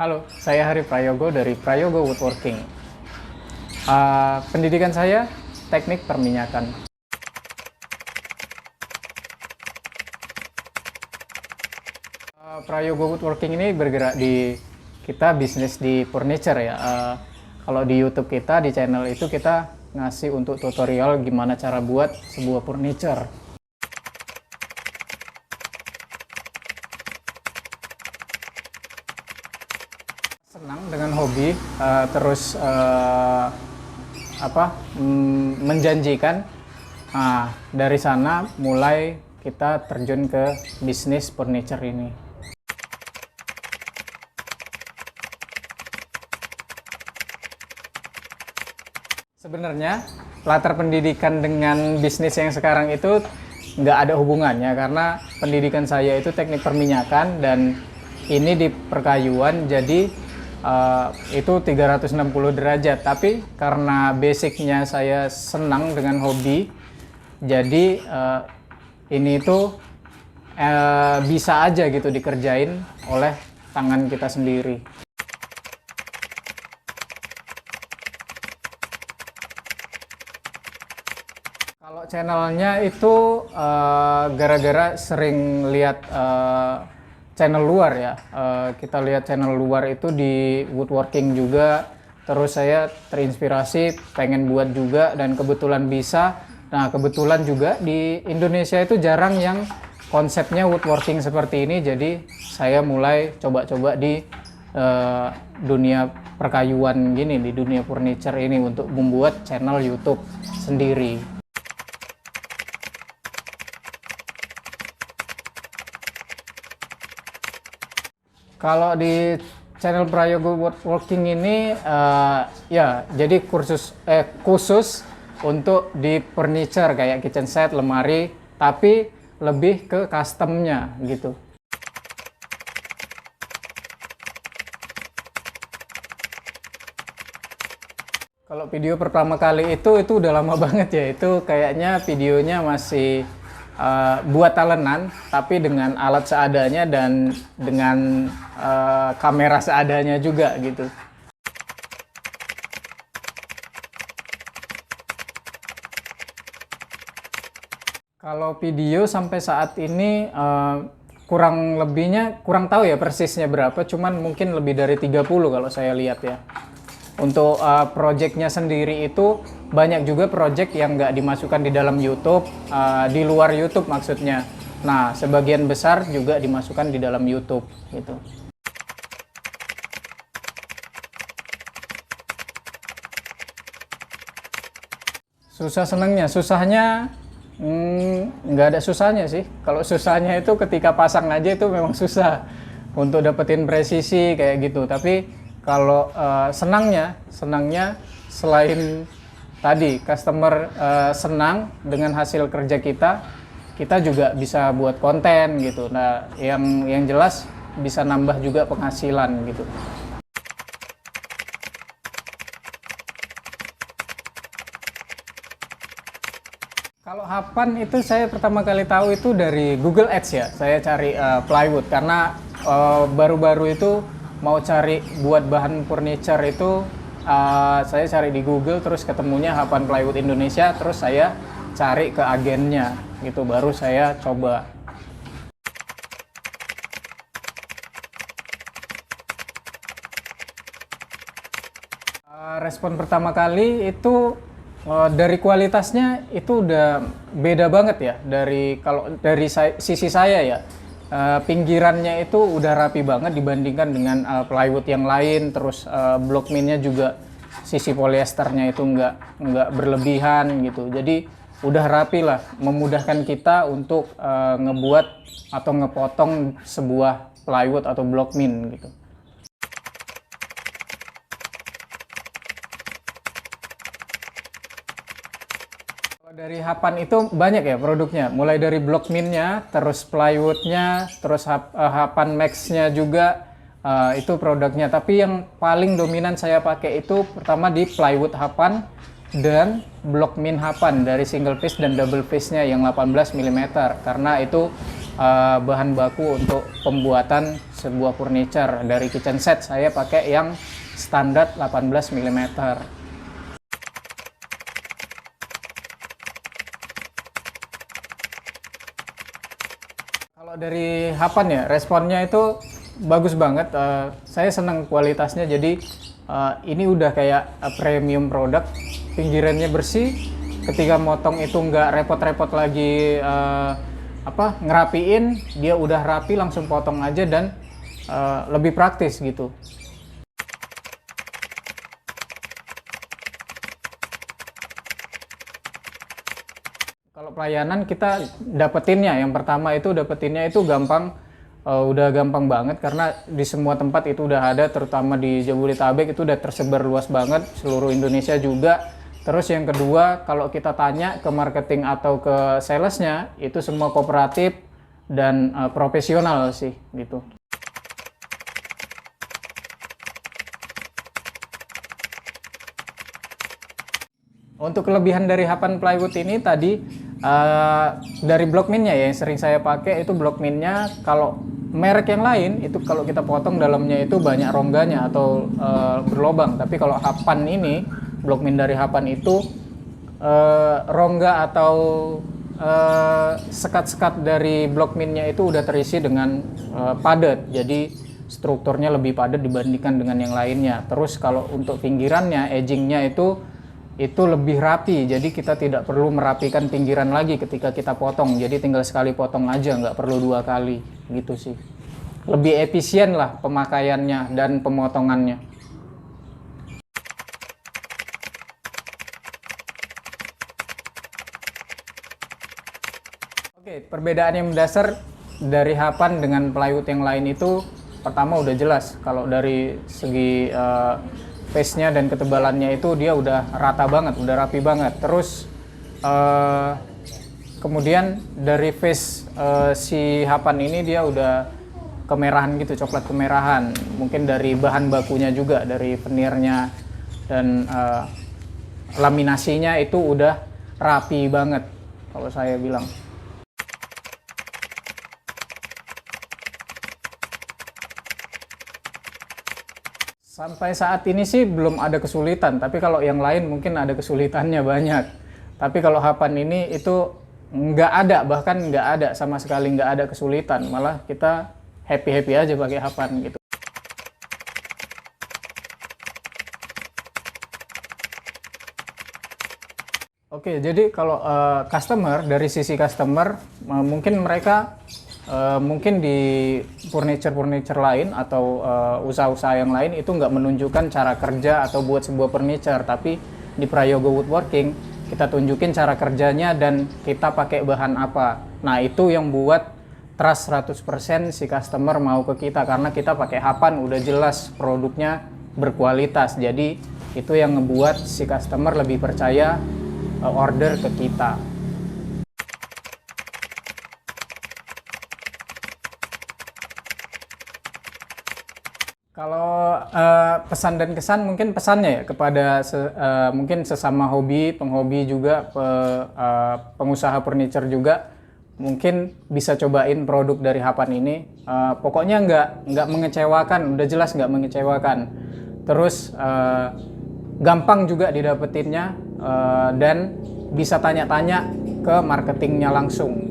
Halo, saya Hari Prayogo dari Prayogo Woodworking. Pendidikan saya teknik perminyakan. Prayogo Woodworking ini bergerak di kita bisnis di furniture ya. Kalau di YouTube kita di channel itu kita ngasih untuk tutorial gimana cara buat sebuah furniture. Senang dengan hobi, terus menjanjikan. Dari sana mulai kita terjun ke bisnis furniture ini. Sebenarnya latar pendidikan dengan bisnis yang sekarang itu nggak ada hubungannya, karena pendidikan saya itu teknik perminyakan dan ini di perkayuan, jadi itu 360 derajat. Tapi karena basicnya saya senang dengan hobi, jadi ini tuh bisa aja gitu dikerjain oleh tangan kita sendiri. Kalau channelnya itu gara-gara sering lihat channel luar ya, kita lihat channel luar itu di woodworking juga, terus saya terinspirasi pengen buat juga dan kebetulan bisa. Nah, kebetulan juga di Indonesia itu jarang yang konsepnya woodworking seperti ini, jadi saya mulai coba-coba di dunia perkayuan gini, di dunia furniture ini untuk membuat channel YouTube sendiri. Kalau di channel Prayogo Woodworking ini ya jadi khusus untuk di furniture kayak kitchen set, lemari, tapi lebih ke customnya gitu. Kalau video pertama kali itu udah lama banget ya, itu kayaknya videonya masih buat talenan, tapi dengan alat seadanya dan dengan kamera seadanya juga gitu. Kalau video sampai saat ini kurang lebihnya, kurang tahu ya persisnya berapa, cuman mungkin lebih dari 30 kalau saya lihat ya. Untuk projectnya sendiri itu banyak juga project yang nggak dimasukkan di dalam YouTube, di luar YouTube maksudnya. Nah, sebagian besar juga dimasukkan di dalam YouTube gitu. Susah senangnya, susahnya nggak ada susahnya sih. Kalau susahnya itu ketika pasang aja itu memang susah untuk dapetin presisi kayak gitu. Tapi kalau senangnya selain tadi customer senang dengan hasil kerja kita juga bisa buat konten gitu. Nah, yang jelas bisa nambah juga penghasilan gitu. Kalau Hapan itu saya pertama kali tahu itu dari Google Ads ya. Saya cari plywood karena baru-baru itu mau cari buat bahan furniture itu saya cari di Google, terus ketemunya Hapan Plywood Indonesia, terus saya cari ke agennya gitu, baru saya coba. Respon pertama kali itu dari kualitasnya itu udah beda banget ya, kalau dari sisi saya ya. Pinggirannya itu udah rapi banget dibandingkan dengan plywood yang lain, terus blockminnya juga sisi polyesternya itu nggak berlebihan gitu, jadi udah rapi lah, memudahkan kita untuk ngebuat atau ngepotong sebuah plywood atau blockmin gitu. Dari Hapan itu banyak ya produknya, mulai dari Blockmin-nya, terus plywood-nya, terus Hapan Max-nya juga itu produknya. Tapi yang paling dominan saya pakai itu pertama di plywood Hapan dan Blockmin Hapan dari single piece dan double piece-nya yang 18 mm karena itu bahan baku untuk pembuatan sebuah furniture. Dari kitchen set saya pakai yang standar 18 mm. Kalau dari Hapan ya, responnya itu bagus banget. Saya senang kualitasnya. Jadi ini udah kayak premium produk. Pinggirannya bersih. Ketika motong itu nggak repot-repot lagi ngerapiin. Dia udah rapi langsung potong aja dan lebih praktis gitu. Kalau pelayanan kita dapetinnya, yang pertama itu dapetinnya itu gampang, udah gampang banget karena di semua tempat itu udah ada, terutama di Jabodetabek itu udah tersebar luas banget, seluruh Indonesia juga. Terus yang kedua, kalau kita tanya ke marketing atau ke salesnya, itu semua kooperatif dan profesional sih gitu. Untuk kelebihan dari Hapan Plywood ini tadi dari Blockmin-nya ya yang sering saya pakai itu Blockmin-nya. Kalau merek yang lain itu kalau kita potong dalamnya itu banyak rongganya atau berlobang. Tapi kalau Hapan ini, Blockmin dari Hapan itu rongga atau sekat-sekat dari Blockmin-nya itu udah terisi dengan padat. Jadi strukturnya lebih padat dibandingkan dengan yang lainnya. Terus kalau untuk pinggirannya, edging-nya itu lebih rapi, jadi kita tidak perlu merapikan pinggiran lagi ketika kita potong, jadi tinggal sekali potong aja, nggak perlu 2 kali gitu sih. Lebih efisien lah pemakaiannya dan pemotongannya. Oke, perbedaan yang mendasar dari Hapan dengan plywood yang lain itu pertama udah jelas. Kalau dari segi face-nya dan ketebalannya itu dia udah rata banget, udah rapi banget. Terus kemudian dari face si Hapan ini dia udah kemerahan gitu, coklat kemerahan. Mungkin dari bahan bakunya juga, dari veneernya dan laminasinya itu udah rapi banget kalau saya bilang. Sampai saat ini sih belum ada kesulitan, tapi kalau yang lain mungkin ada kesulitannya banyak. Tapi kalau Hapan ini itu nggak ada, bahkan nggak ada, sama sekali nggak ada kesulitan. Malah kita happy-happy aja pakai Hapan gitu. Oke, jadi kalau customer, dari sisi customer, mungkin mereka mungkin di furniture lain atau usaha-usaha yang lain itu nggak menunjukkan cara kerja atau buat sebuah furniture, tapi di Prayogo Woodworking kita tunjukin cara kerjanya dan kita pakai bahan apa. Nah itu yang buat trust 100% si customer mau ke kita, karena kita pakai Hapan udah jelas produknya berkualitas, jadi itu yang ngebuat si customer lebih percaya order ke kita. Kalau pesan dan kesan, mungkin pesannya ya kepada mungkin sesama hobi, penghobi juga, pengusaha furniture juga, mungkin bisa cobain produk dari Hapan ini. Pokoknya nggak mengecewakan, udah jelas nggak mengecewakan. Terus gampang juga didapetinnya dan bisa tanya-tanya ke marketingnya langsung.